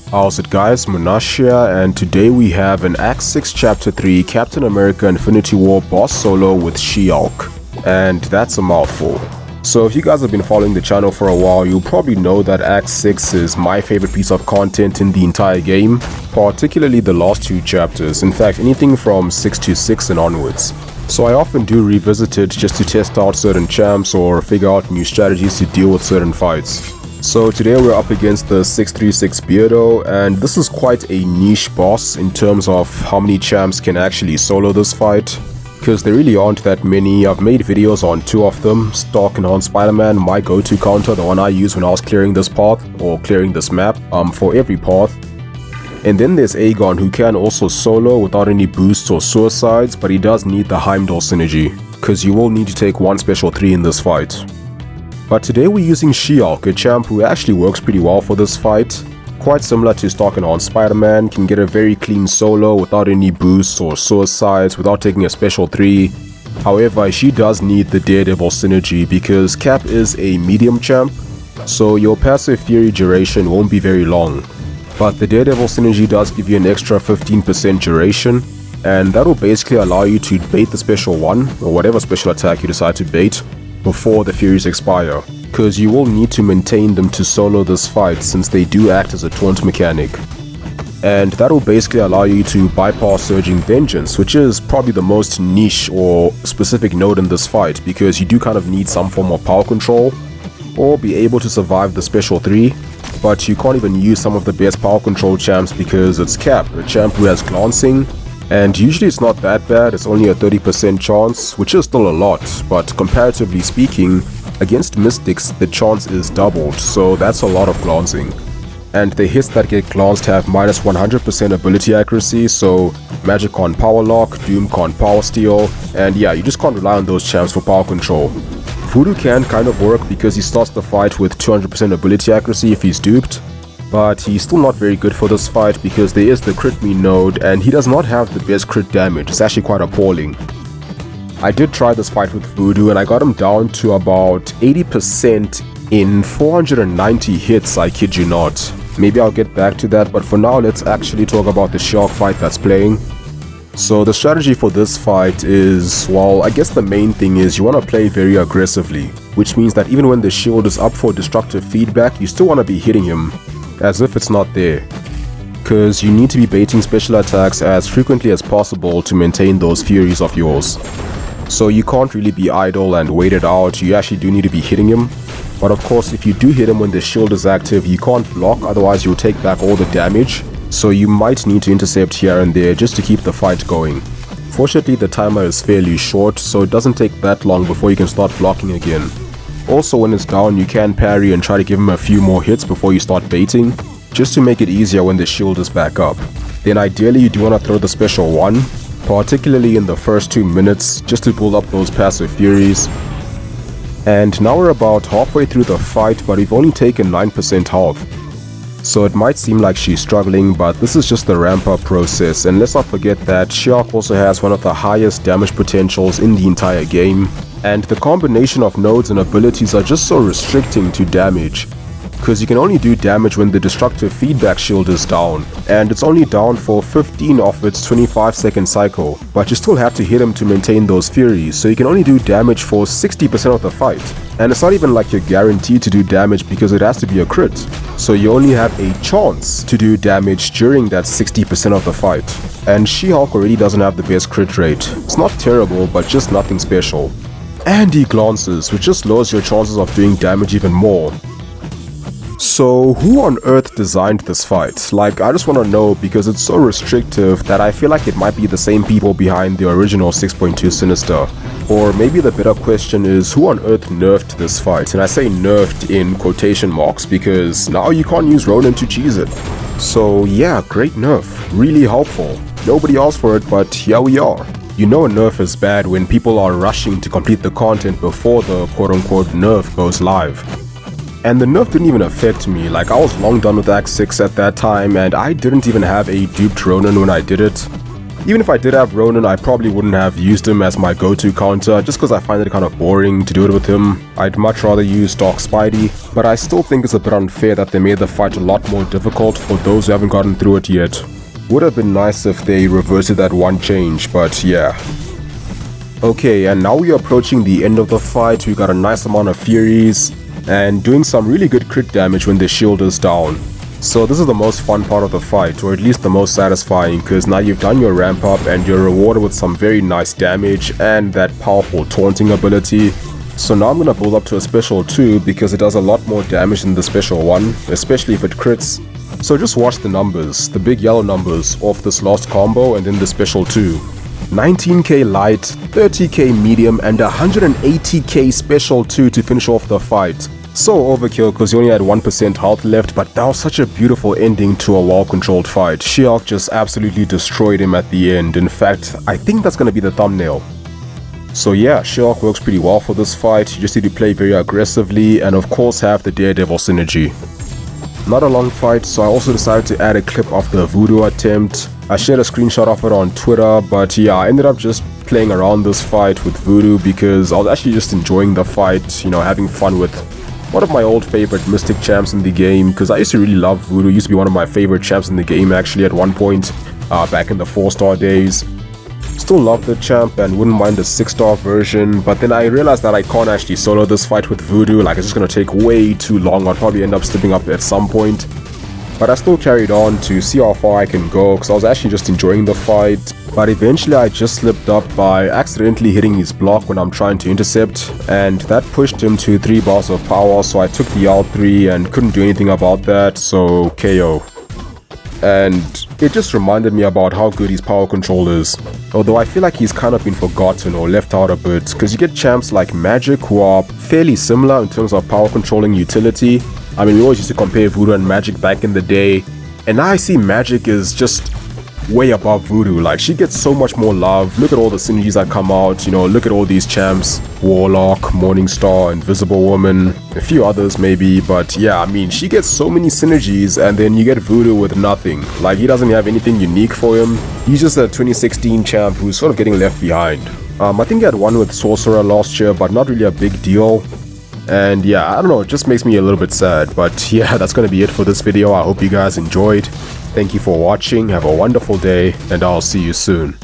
How's it guys, Munash here, and today we have an Act 6 Chapter 3 Captain America Infinity War boss solo with She-Hulk, and that's a mouthful. So if you guys have been following the channel for a while, you'll probably know that Act 6 is my favorite piece of content in the entire game, particularly the last two chapters, in fact anything from 6 to 6 and onwards. So I often do revisit it just to test out certain champs or figure out new strategies to deal with certain fights. So today we're up against the 636 Beardo, and this is quite a niche boss in terms of how many champs can actually solo this fight, because there really aren't that many. I've made videos on two of them, Stark and on Spider-Man, my go-to counter, the one I use when I was clearing this path or clearing this map for every path. And then there's Aegon, who can also solo without any boosts or suicides, but he does need the Heimdall synergy, because you will need to take one special 3 in this fight. But today we're using She-Hulk, a champ who actually works pretty well for this fight. Quite similar to Stark and on Spider-Man, can get a very clean solo without any boosts or suicides, without taking a special 3. However, she does need the Daredevil synergy because Cap is a medium champ, so your passive Fury duration won't be very long. But the Daredevil synergy does give you an extra 15% duration, and that will basically allow you to bait the special 1, or whatever special attack you decide to bait, before the Furies expire, because you will need to maintain them to solo this fight since they do act as a taunt mechanic. And that will basically allow you to bypass Surging Vengeance, which is probably the most niche or specific node in this fight, because you do kind of need some form of power control, or be able to survive the special 3, but you can't even use some of the best power control champs because it's Cap, a champ who has glancing, and usually it's not that bad, it's only a 30% chance, which is still a lot, but comparatively speaking, against Mystics the chance is doubled, so that's a lot of glancing. And the hits that get glanced have minus 100% ability accuracy, so Magic can't power lock, Doom can't power steal, and yeah, you just can't rely on those champs for power control. Voodoo can kind of work because he starts the fight with 200% ability accuracy if he's duped, but he's still not very good for this fight because there is the crit me node and he does not have the best crit damage. It's actually quite appalling. I did try this fight with Voodoo and I got him down to about 80% in 490 hits, I kid you not. Maybe I'll get back to that, but for now let's actually talk about the She-Hulk fight that's playing. So the strategy for this fight is, well, I guess the main thing is you want to play very aggressively, which means that even when the shield is up for destructive feedback, you still want to be hitting him as if it's not there, because you need to be baiting special attacks as frequently as possible to maintain those Furies of yours. So you can't really be idle and wait it out, you actually do need to be hitting him. But of course, if you do hit him when the shield is active, you can't block, otherwise you'll take back all the damage. So you might need to intercept here and there just to keep the fight going. Fortunately, the timer is fairly short, so it doesn't take that long before you can start blocking again. Also, when it's down, you can parry and try to give him a few more hits before you start baiting, just to make it easier when the shield is back up. Then ideally you do want to throw the special 1, particularly in the first 2 minutes, just to build up those passive Furies. And now we're about halfway through the fight, but we've only taken 9% health. So it might seem like she's struggling, but this is just the ramp up process, and let's not forget that She-Hulk also has one of the highest damage potentials in the entire game, and the combination of nodes and abilities are just so restricting to damage, because you can only do damage when the destructive feedback shield is down, and it's only down for 15 of its 25-second cycle, but you still have to hit him to maintain those Furies, so you can only do damage for 60% of the fight. And it's not even like you're guaranteed to do damage because it has to be a crit, so you only have a chance to do damage during that 60% of the fight. And She-Hulk already doesn't have the best crit rate. It's not terrible, but just nothing special. And he glances, which just lowers your chances of doing damage even more. So who on earth designed this fight? Like, I just want to know, because it's so restrictive that I feel like it might be the same people behind the original 6.2 Sinister. Or maybe the better question is, who on earth nerfed this fight? And I say nerfed in quotation marks because now you can't use Ronin to cheese it. So yeah, great nerf, really helpful. Nobody asked for it, but here we are. You know a nerf is bad when people are rushing to complete the content before the quote-unquote nerf goes live. And the nerf didn't even affect me, like I was long done with Act 6 at that time and I didn't even have a duped Ronin when I did it. Even if I did have Ronin, I probably wouldn't have used him as my go-to counter just because I find it kind of boring to do it with him. I'd much rather use Dark Spidey, but I still think it's a bit unfair that they made the fight a lot more difficult for those who haven't gotten through it yet. Would have been nice if they reverted that one change, but yeah. Okay, and now we are approaching the end of the fight. We got a nice amount of Furies and doing some really good crit damage when the shield is down. So this is the most fun part of the fight, or at least the most satisfying, because now you've done your ramp up and you're rewarded with some very nice damage and that powerful taunting ability. So now I'm gonna build up to a special 2 because it does a lot more damage than the special 1, especially if it crits. So just watch the numbers, the big yellow numbers off this last combo and then the special 2. 19k light, 30k medium and 180k special 2 to finish off the fight. So overkill because he only had 1% health left, but that was such a beautiful ending to a well-controlled fight. She-Hulk just absolutely destroyed him at the end. In fact, I think that's gonna be the thumbnail. So yeah, She-Hulk works pretty well for this fight. You just need to play very aggressively and of course have the Daredevil synergy. Not a long fight, so I also decided to add a clip of the voodoo attempt. I shared a screenshot of it on Twitter, but yeah, I ended up just playing around this fight with voodoo because I was actually just enjoying the fight, you know, having fun with one of my old favorite Mystic champs in the game, because I used to really love voodoo. It used to be one of my favorite champs in the game actually at one point, back in the 4-star days. Still love the champ and wouldn't mind the 6-star version, but then I realized that I can't actually solo this fight with voodoo, like it's just gonna take way too long. I'll probably end up slipping up at some point. But I still carried on to see how far I can go because I was actually just enjoying the fight. But eventually I just slipped up by accidentally hitting his block when I'm trying to intercept, and that pushed him to 3 bars of power, so I took the L3 and couldn't do anything about that, so KO. And it just reminded me about how good his power control is. Although I feel like he's kind of been forgotten or left out a bit, because you get champs like Magic who are fairly similar in terms of power controlling utility. I mean, we always used to compare Voodoo and Magic back in the day, and now I see Magic is just way above Voodoo. Like, she gets so much more love. Look at all the synergies that come out, you know, look at all these champs. Warlock, Morningstar, Invisible Woman, a few others maybe, but yeah, I mean, she gets so many synergies, and then you get Voodoo with nothing. Like, he doesn't have anything unique for him. He's just a 2016 champ who's sort of getting left behind. I think he had one with Sorcerer last year, but not really a big deal. And yeah, I don't know, it just makes me a little bit sad. But yeah, that's gonna be it for this video. I hope you guys enjoyed. Thank you for watching, have a wonderful day, and I'll see you soon.